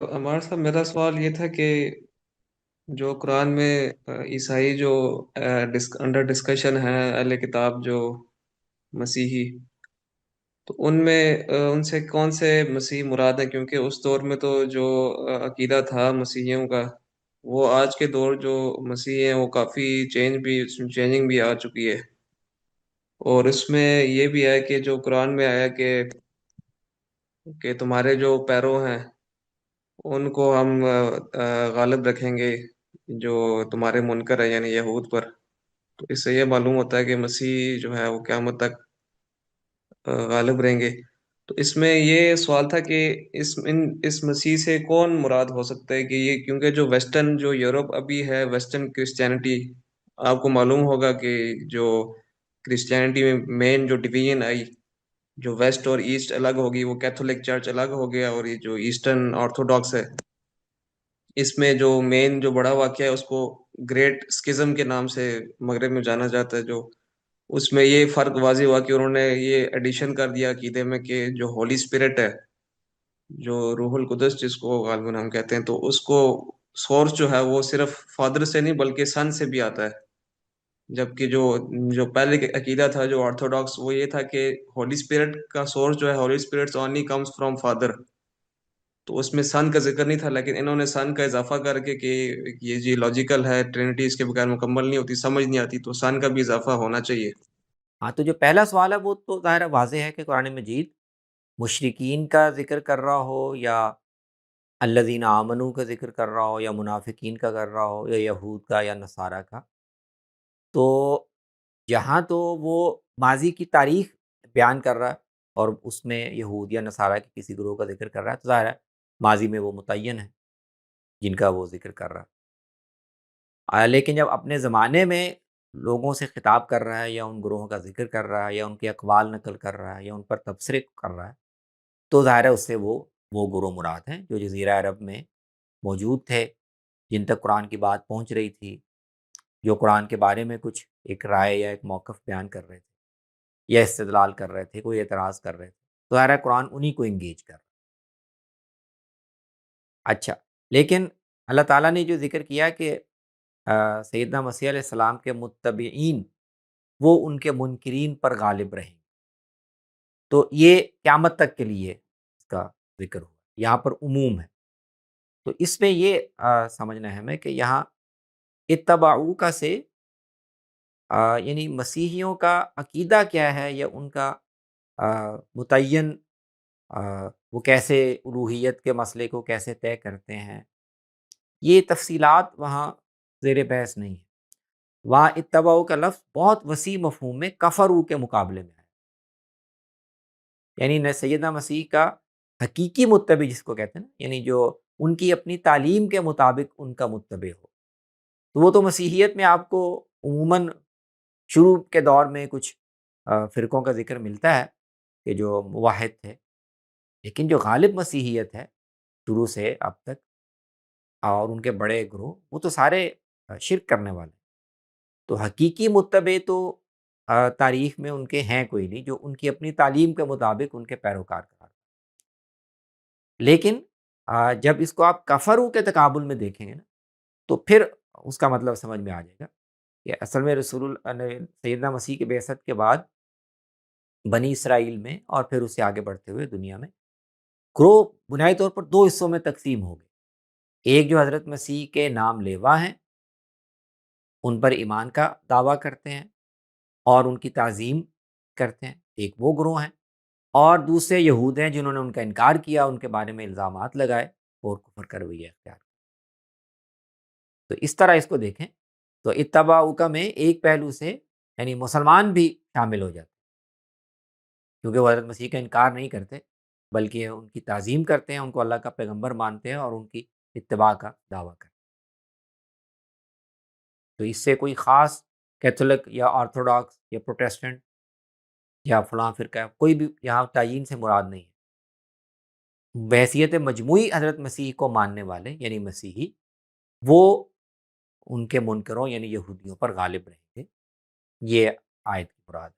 ہمارا صاحب میرا سوال یہ تھا کہ جو قرآن میں عیسائی جو انڈر ڈسکشن ہے اہل کتاب جو مسیحی، تو ان میں ان سے کون سے مسیح مراد ہیں؟ کیونکہ اس دور میں تو جو عقیدہ تھا مسیحیوں کا، وہ آج کے دور جو مسیح ہیں وہ کافی چینجنگ بھی آ چکی ہے۔ اور اس میں یہ بھی ہے کہ جو قرآن میں آیا کہ تمہارے جو پیرو ہیں ان کو ہم غالب رکھیں گے، جو تمہارے منکر ہے یعنی یہود پر۔ تو اس سے یہ معلوم ہوتا ہے کہ مسیح جو ہے وہ قیامت تک غالب رہیں گے۔ تو اس میں یہ سوال تھا کہ اس مسیح سے کون مراد ہو سکتا ہے؟ کہ یہ کیونکہ جو ویسٹرن جو یورپ ابھی ہے ویسٹرن کرسچینٹی، آپ کو معلوم ہوگا کہ جو کرسچینٹی میں مین جو ڈویژن آئی، جو ویسٹ اور ایسٹ الگ ہوگی، وہ کیتھولک چرچ الگ ہو گیا اور یہ جو ایسٹرن آرتھوڈاکس ہے، اس میں جو مین جو بڑا واقعہ ہے اس کو گریٹ اسکزم کے نام سے مغرب میں جانا جاتا ہے۔ جو اس میں یہ فرق واضح ہوا کہ انہوں نے یہ ایڈیشن کر دیا عقیدے میں کہ جو ہولی اسپرٹ ہے، جو روح القدس جس کو غالباً ہم کہتے ہیں، تو اس کو سورس جو ہے وہ صرف فادر سے نہیں بلکہ سن سے بھی آتا ہے۔ جبکہ جو جو پہلے کے عقیدہ تھا جو آرتھوڈاکس، وہ یہ تھا کہ ہولی اسپرٹ کا سورس جو ہے holy spirit only comes from father, تو اس میں سن کا ذکر نہیں تھا، لیکن انہوں نے سن کا اضافہ کر کے کہ یہ جی لاجیکل ہے، ٹرینٹی اس کے بغیر مکمل نہیں ہوتی، سمجھ نہیں آتی، تو سن کا بھی اضافہ ہونا چاہیے۔ ہاں، تو جو پہلا سوال ہے وہ تو ظاہر ہے واضح ہے کہ قرآن مجید مشرکین کا ذکر کر رہا ہو یا الذین آمنو کا ذکر کر رہا ہو یا منافقین کا کر رہا ہو یا یہود کا یا نصارہ کا، تو جہاں تو وہ ماضی کی تاریخ بیان کر رہا ہے اور اس میں یہود یا نصارہ کے کسی گروہ کا ذکر کر رہا ہے، تو ظاہر ہے ماضی میں وہ متعین ہے جن کا وہ ذکر کر رہا ہے۔ لیکن جب اپنے زمانے میں لوگوں سے خطاب کر رہا ہے یا ان گروہوں کا ذکر کر رہا ہے یا ان کے اقوال نقل کر رہا ہے یا ان پر تبصرے کر رہا ہے، تو ظاہر ہے اس سے وہ گروہ مراد ہیں جو جزیرہ عرب میں موجود تھے، جن تک قرآن کی بات پہنچ رہی تھی، جو قرآن کے بارے میں کچھ ایک رائے یا ایک موقف بیان کر رہے تھے یا استدلال کر رہے تھے، کوئی اعتراض کر رہے تھے، تو ظاہر ہے قرآن انہی کو انگیج کر رہا ہے۔ اچھا، لیکن اللہ تعالیٰ نے جو ذکر کیا کہ سیدنا مسیح علیہ السلام کے متبعین وہ ان کے منکرین پر غالب رہیں، تو یہ قیامت تک کے لیے اس کا ذکر ہوا، یہاں پر عموم ہے۔ تو اس میں یہ سمجھنا ہے ہمیں کہ یہاں اتبعو کا سے یعنی مسیحیوں کا عقیدہ کیا ہے یا ان کا متعین وہ کیسے الوہیت کے مسئلے کو کیسے طے کرتے ہیں، یہ تفصیلات وہاں زیر بحث نہیں ہے۔ وہاں اتبعو کا لفظ بہت وسیع مفہوم میں کفرو کے مقابلے میں ہے، یعنی نہ سیدنا مسیح کا حقیقی متبع جس کو کہتے ہیں نا، یعنی جو ان کی اپنی تعلیم کے مطابق ان کا متبع ہو، تو وہ تو مسیحیت میں آپ کو عموماً شروع کے دور میں کچھ فرقوں کا ذکر ملتا ہے کہ جو موحد تھے، لیکن جو غالب مسیحیت ہے شروع سے اب تک اور ان کے بڑے گروہ، وہ تو سارے شرک کرنے والے ہیں۔ تو حقیقی متبع تو تاریخ میں ان کے ہیں کوئی نہیں جو ان کی اپنی تعلیم کے مطابق ان کے پیروکار قرار۔ لیکن جب اس کو آپ کفرو کے تقابل میں دیکھیں گے نا، تو پھر اس کا مطلب سمجھ میں آ جائے گا کہ اصل میں رسول اللہ نے سیدنا مسیح کے بعثت کے بعد بنی اسرائیل میں اور پھر اس سے آگے بڑھتے ہوئے دنیا میں گروہ بنیادی طور پر دو حصوں میں تقسیم ہو گئے۔ ایک جو حضرت مسیح کے نام لیوا ہیں، ان پر ایمان کا دعویٰ کرتے ہیں اور ان کی تعظیم کرتے ہیں، ایک وہ گروہ ہیں، اور دوسرے یہود ہیں جنہوں نے ان کا انکار کیا، ان کے بارے میں الزامات لگائے اور کفر کا رویہ اختیار کیا۔ تو اس طرح اس کو دیکھیں تو اتباع میں ایک پہلو سے یعنی مسلمان بھی شامل ہو جاتے ہیں، کیونکہ وہ حضرت مسیح کا انکار نہیں کرتے بلکہ ان کی تعظیم کرتے ہیں، ان کو اللہ کا پیغمبر مانتے ہیں اور ان کی اتباع کا دعویٰ کرتے ہیں۔ تو اس سے کوئی خاص کیتھولک یا آرتھوڈاکس یا پروٹیسٹنٹ یا فلاں فرقہ کوئی بھی یہاں تعین سے مراد نہیں ہے۔ بحیثیت مجموعی حضرت مسیح کو ماننے والے یعنی مسیحی، وہ ان کے منکروں یعنی یہودیوں پر غالب رہیں گے، یہ آیت کی مراد ہے۔